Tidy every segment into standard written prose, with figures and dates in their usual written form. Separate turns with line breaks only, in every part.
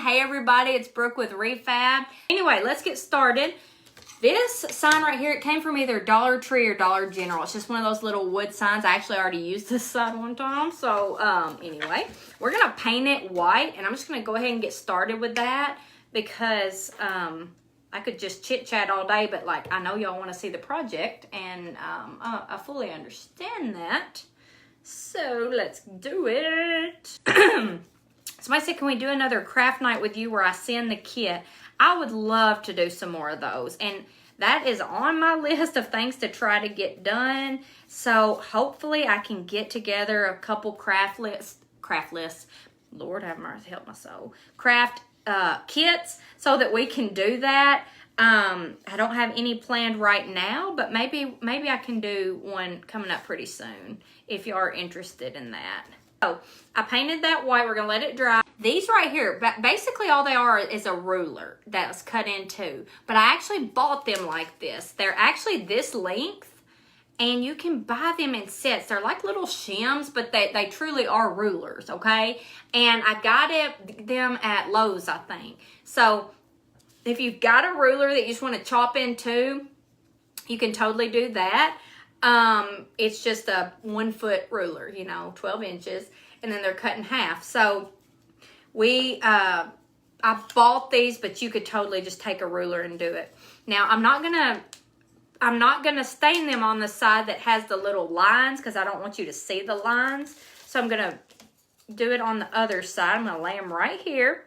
Hey everybody, it's Brooke with Re-Fabbed. Anyway, let's get started. This sign right here, it came from either Dollar Tree or Dollar General. It's just one of those little wood signs. I actually already used this sign one time. So anyway, we're gonna paint it white, and I'm just gonna go ahead and get started with that because I could just chit chat all day, but like I know y'all want to see the project, and I fully understand that. So let's do it. Somebody said, can we do another craft night with you where I send the kit? I would love to do some more of those. And that is on my list of things to try to get done. So hopefully I can get together a couple craft lists. Lord have mercy, help my soul. Craft kits so that we can do that. I don't have any planned right now, but maybe I can do one coming up pretty soon if you are interested in that. So I painted that white. We're gonna let it dry. These right here, basically all they are is a ruler that's cut in two. But I actually bought them like this. They're actually this length, and you can buy them in sets. They're like little shims, but they truly are rulers, okay? And I got them at Lowe's, I think. So if you've got a ruler that you just want to chop in two, you can totally do that. It's just a 1 foot ruler, 12 inches, and then they're cut in half. So I bought these, but you could totally just take a ruler and do it. Now I'm not gonna stain them on the side that has the little lines because I don't want you to see the lines. So I'm gonna do it on the other side. I'm gonna lay them right here.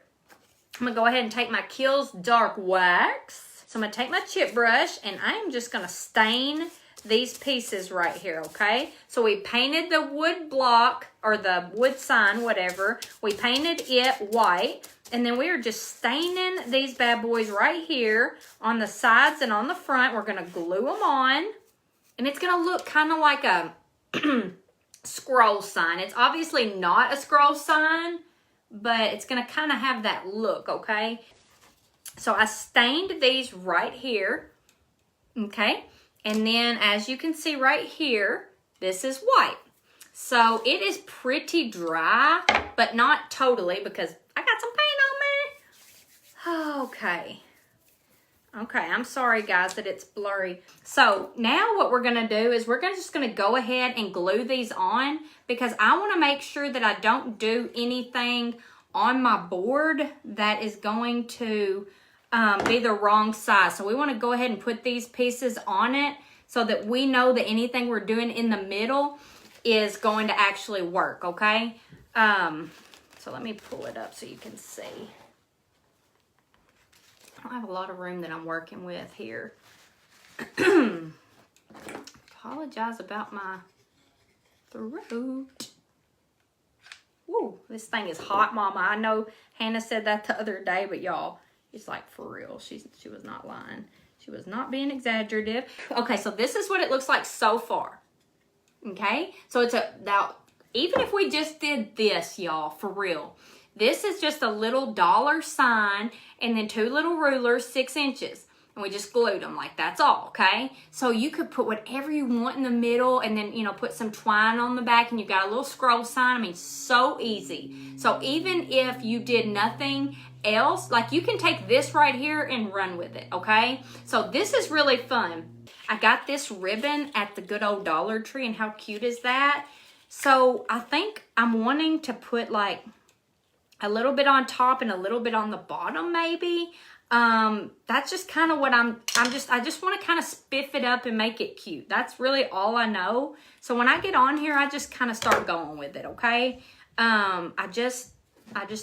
I'm gonna go ahead and take my Kills Dark Wax. So I'm gonna take my chip brush, and I am just gonna stain these pieces right here, okay? So we painted the wood block or the wood sign, whatever. We painted it white, and then we are just staining these bad boys right here on the sides and on the front. We're gonna glue them on, and it's gonna look kind of like a scroll sign. It's obviously not a scroll sign, but it's gonna kind of have that look, okay? So I stained these right here, okay? And then as you can see right here, this is white. So it is pretty dry, but not totally because I got some paint on me. Okay. Okay, I'm sorry guys that it's blurry. So now what we're gonna do is we're just gonna go ahead and glue these on because I wanna make sure that I don't do anything on my board that is going to be the wrong size. So we want to go ahead and put these pieces on it so that we know that anything we're doing in the middle is going to actually work, okay? So let me pull it up so you can see. I don't have a lot of room that I'm working with here. Apologize about my throat. Woo, this thing is hot, Mama. I know Hannah said that the other day, but y'all, it's like for real. She was not lying. She was not being exaggerative. Okay, so this is what it looks like so far. Okay, so now even if we just did this, y'all, for real, this is just a little dollar sign and then two little rulers, 6 inches. And we just glued them, like that's all, okay? So you could put whatever you want in the middle and then, put some twine on the back and you've got a little scroll sign. I mean, so easy. So even if you did nothing else, like you can take this right here and run with it, okay? So this is really fun. I got this ribbon at the good old Dollar Tree, and how cute is that? So I think I'm wanting to put like a little bit on top and a little bit on the bottom maybe. That's just kind of what I just want to kind of spiff it up and make it cute. That's really all I know. So when I get on here, I just kind of start going with it, okay? I just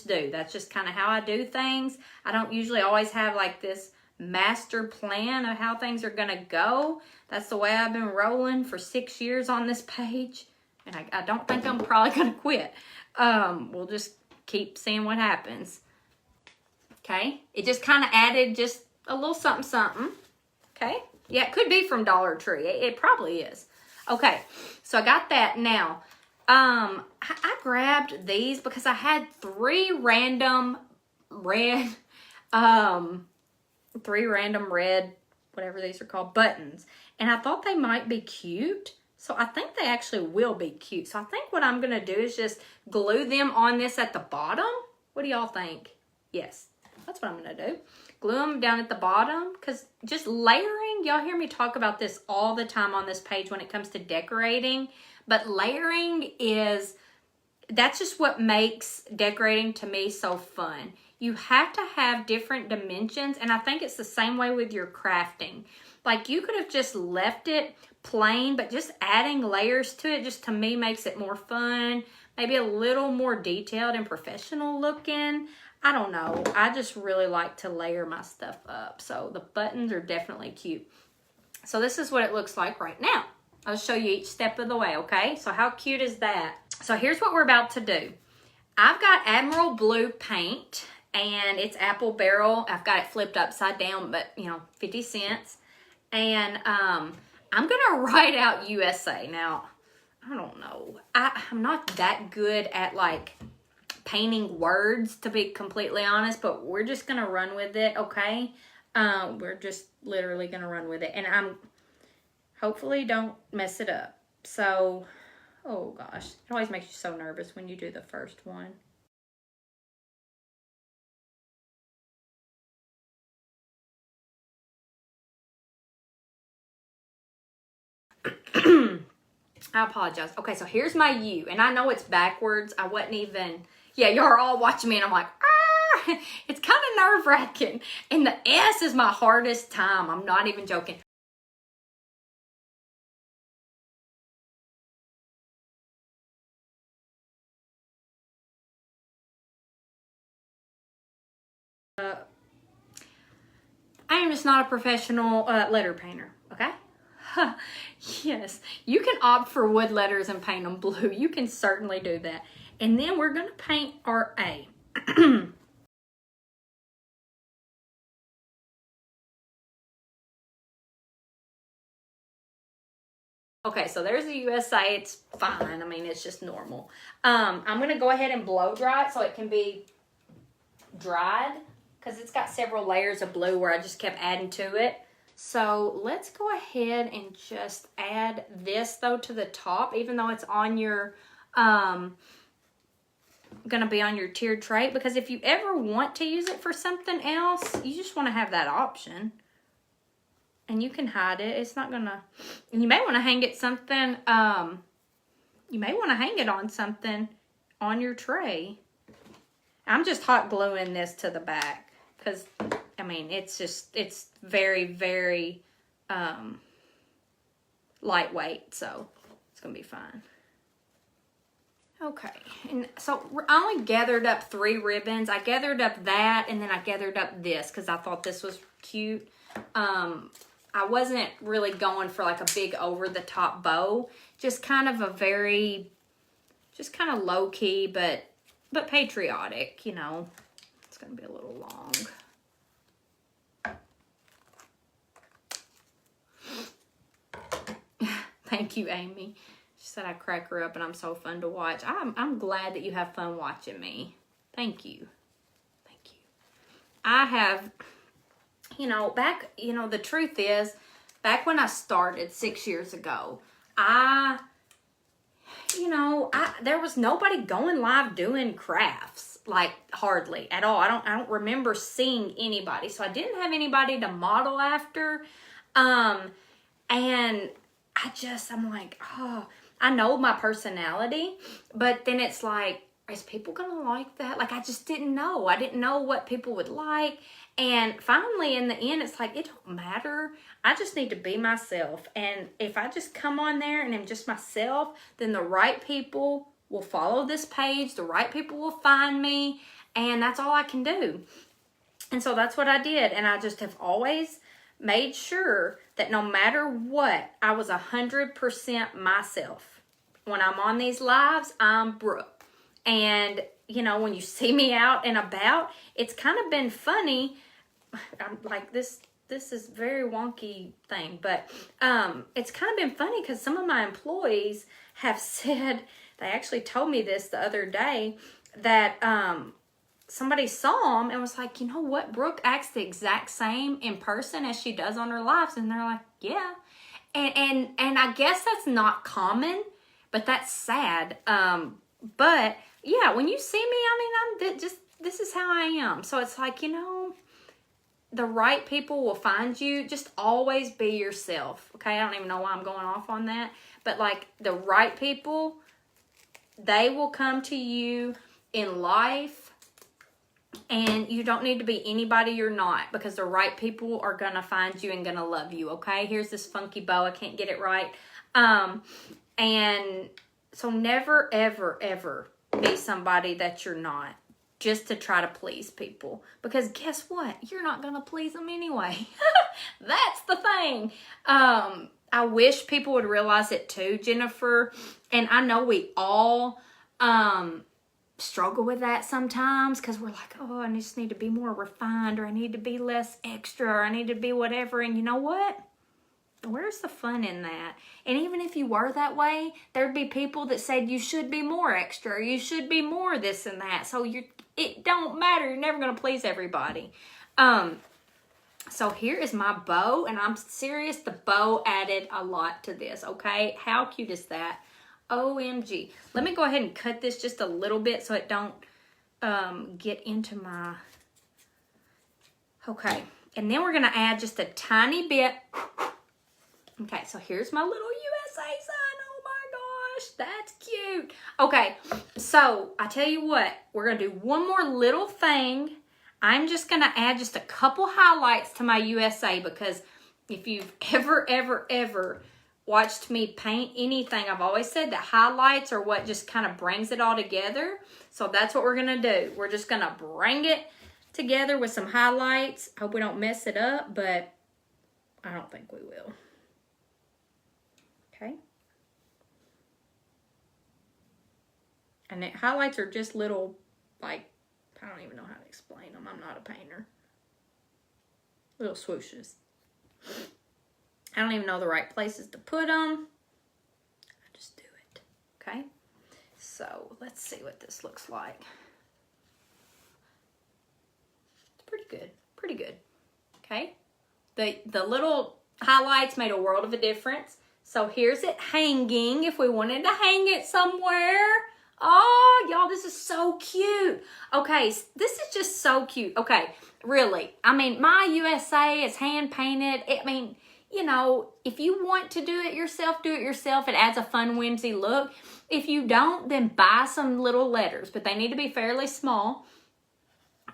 do. That's just kind of how I do things. I don't usually always have like this master plan of how things are gonna go. That's the way I've been rolling for 6 years on this page. And I don't think I'm probably gonna quit. We'll just keep seeing what happens. Okay, it just kind of added just a little something, something. Okay, yeah, it could be from Dollar Tree. It probably is. Okay, so I got that. Now, I grabbed these because I had three random red, whatever these are called, buttons. And I thought they might be cute. So I think they actually will be cute. So I think what I'm going to do is just glue them on this at the bottom. What do y'all think? Yes, that's what I'm going to do. Glue them down at the bottom, because just layering, y'all hear me talk about this all the time on this page when it comes to decorating, but layering that's just what makes decorating to me so fun. You have to have different dimensions, and I think it's the same way with your crafting. Like, you could have just left it plain, but just adding layers to it just to me makes it more fun, maybe a little more detailed and professional looking. I don't know. I just really like to layer my stuff up. So the buttons are definitely cute. So this is what it looks like right now. I'll show you each step of the way, okay? So how cute is that? So here's what we're about to do. I've got Admiral Blue paint, and it's Apple Barrel. I've got it flipped upside down, but 50 cents. And I'm gonna write out USA. Now, I don't know. I'm not that good at like painting words, to be completely honest, but we're just gonna run with it, okay? We're just literally gonna run with it, and I'm hopefully don't mess it up. So, oh gosh, it always makes you so nervous when you do the first one. I apologize. Okay, so here's my U, and I know it's backwards. I wasn't even, yeah, you're all watching me, and I'm like, ah, it's kind of nerve-wracking. And the S is my hardest time. I'm not even joking. I am just not a professional letter painter, okay? Yes, you can opt for wood letters and paint them blue. You can certainly do that. And then we're going to paint our A. Okay, so there's the USA. It's fine. I mean, it's just normal. I'm going to go ahead and blow dry it so it can be dried, because it's got several layers of blue where I just kept adding to it. So let's go ahead and just add this though to the top, even though it's on your, gonna be on your tiered tray, because if you ever want to use it for something else, you just want to have that option. And you can hide it. It's not gonna, and you may want to hang it something, you may want to hang it on something on your tray. I'm just hot gluing this to the back because, I mean, it's very, very lightweight, so it's going to be fine. Okay, and so I only gathered up 3 ribbons. I gathered up that, and then I gathered up this because I thought this was cute. I wasn't really going for like a big over-the-top bow. Just kind of a very, just kind of low-key, but patriotic, you know. It's going to be a little long. Thank you, Amy. She said I crack her up and I'm so fun to watch. I'm glad that you have fun watching me. Thank you. Thank you. I have, you know, the truth is, back when I started 6 years ago, there was nobody going live doing crafts, like hardly at all. I don't remember seeing anybody. So I didn't have anybody to model after. And I'm like, oh, I know my personality, but then it's like, is people gonna like that? Like, I just didn't know. I didn't know what people would like. And finally, in the end, it's like, it don't matter. I just need to be myself. And if I just come on there and I'm just myself, then the right people will follow this page. The right people will find me. And that's all I can do. And so that's what I did. And I just have always made sure that no matter what, I was 100% myself. When I'm on these lives, I'm Brooke. And, you know, when you see me out and about, it's kind of been funny. I'm like, this is very wonky thing, but it's kind of been funny because some of my employees have said, they actually told me this the other day, that somebody saw them and was like, you know what, Brooke acts the exact same in person as she does on her lives. And they're like, yeah. And I guess that's not common, but that's sad. But yeah, when you see me, I mean, this is how I am. So it's like, you know, the right people will find you. Just always be yourself. Okay, I don't even know why I'm going off on that. But like the right people, they will come to you in life. And you don't need to be anybody you're not, because the right people are going to find you and going to love you, okay? Here's this funky bow. I can't get it right. And so never, ever, ever be somebody that you're not just to try to please people. Because guess what? You're not going to please them anyway. That's the thing. I wish people would realize it too, Jennifer. And I know we all struggle with that sometimes, because we're like, oh, I just need to be more refined, or I need to be less extra, or I need to be whatever. And you know what? Where's the fun in that? And even if you were that way, there'd be people that said you should be more extra, or you should be more this and that. So it don't matter. You're never going to please everybody. So here is my bow, and I'm serious. The bow added a lot to this, okay? How cute is that? OMG. Let me go ahead and cut this just a little bit so it don't get into my... Okay. And then we're going to add just a tiny bit. Okay, so here's my little USA sign. Oh my gosh, that's cute. Okay, so I tell you what. We're going to do one more little thing. I'm just going to add just a couple highlights to my USA, because if you've ever watched me paint anything, I've always said that highlights are what just kind of brings it all together. So that's what we're going to do. We're just going to bring it together with some highlights. Hope we don't mess it up, but I don't think we will. Okay. And the highlights are just little, like, I don't even know how to explain them. I'm not a painter. Little swooshes. I don't even know the right places to put them. I just do it. Okay. So let's see what this looks like. It's pretty good. Pretty good. Okay. The little highlights made a world of a difference. So here's it hanging if we wanted to hang it somewhere. Oh, y'all, this is so cute. Okay, this is just so cute. Okay, really. I mean, my USA is hand painted. I mean, you know, if you want to do it yourself, do it yourself. It adds a fun, whimsy look. If you don't, then buy some little letters, but they need to be fairly small,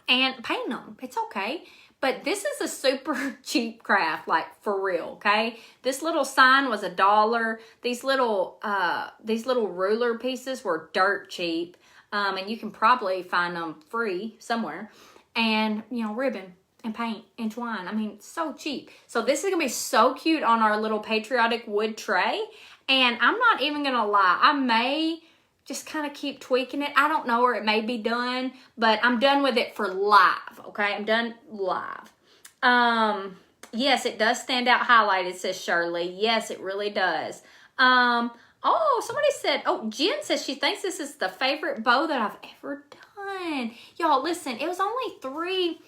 and paint them. It's okay. But this is a super cheap craft, like for real, okay? This little sign was $1. These little ruler pieces were dirt cheap, and you can probably find them free somewhere. And, you know, ribbon and paint and twine. I mean, so cheap. So this is going to be so cute on our little Patriotic wood tray. And I'm not even going to lie. I may just kind of keep tweaking it. I don't know, or it may be done, but I'm done with it for live, okay? I'm done live. Yes, it does stand out highlighted, says Shirley. Yes, it really does. Oh, somebody said, oh, Jen says she thinks this is the favorite bow that I've ever done. Y'all, listen, it was only three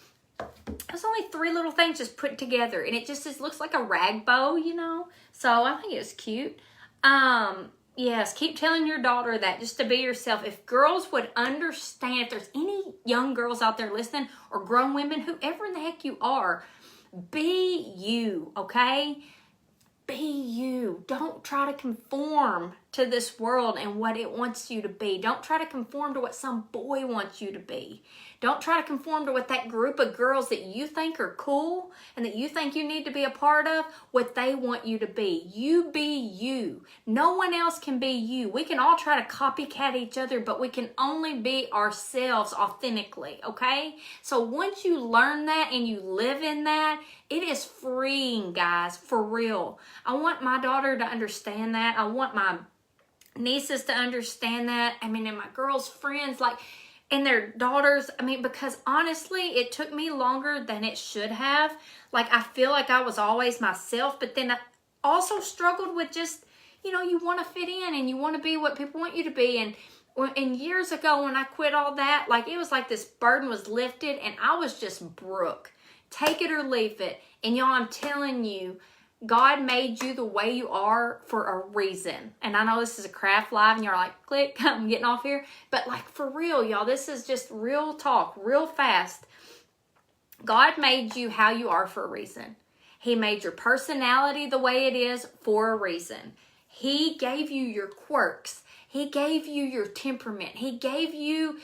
little things just put together, and it just looks like a rag bow, you know? So I think it was cute. Yes, keep telling your daughter that, just to be yourself. If girls would understand, if there's any young girls out there listening, or grown women, whoever in the heck you are, be you, okay? Be you. Don't try to conform to this world and what it wants you to be. Don't try to conform to what some boy wants you to be. Don't try to conform to what that group of girls that you think are cool and that you think you need to be a part of, what they want you to be. You be you. No one else can be you. We can all try to copycat each other, but we can only be ourselves authentically, okay? So once you learn that and you live in that, it is freeing, guys, for real. I want my daughter to understand that. I want my nieces to understand that. I mean, and my girls' friends, like, and their daughters. I mean, because honestly, it took me longer than it should have. Like, I feel like I was always myself, but then I also struggled with just, you know, you want to fit in and you want to be what people want you to be. And years ago when I quit all that, like, it was like this burden was lifted and I was just Brooke. Take it or leave it. And y'all, I'm telling you, God made you the way you are for a reason. And I know this is a craft live and you're like, click, I'm getting off here. But like for real, y'all, this is just real talk, real fast. God made you how you are for a reason. He made your personality the way it is for a reason. He gave you your quirks. He gave you your temperament. He gave you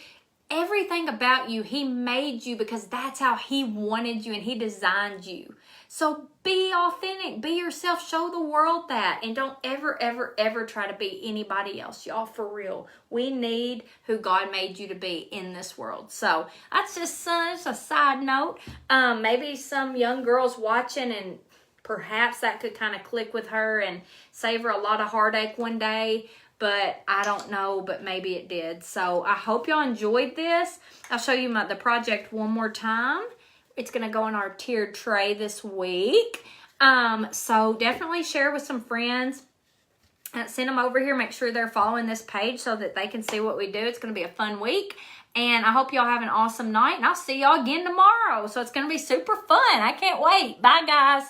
everything about you. He made you because that's how he wanted you and he designed you. So be authentic, be yourself, show the world that, and don't ever, ever, ever try to be anybody else. Y'all, for real, we need who God made you to be in this world. So that's just a side note. Maybe some young girls watching and perhaps that could kind of click with her and save her a lot of heartache one day. But I don't know, but maybe it did. So I hope y'all enjoyed this. I'll show you the project one more time. It's going to go in our tiered tray this week. So definitely share with some friends. Send them over here. Make sure they're following this page so that they can see what we do. It's going to be a fun week. And I hope y'all have an awesome night. And I'll see y'all again tomorrow. So it's going to be super fun. I can't wait. Bye, guys.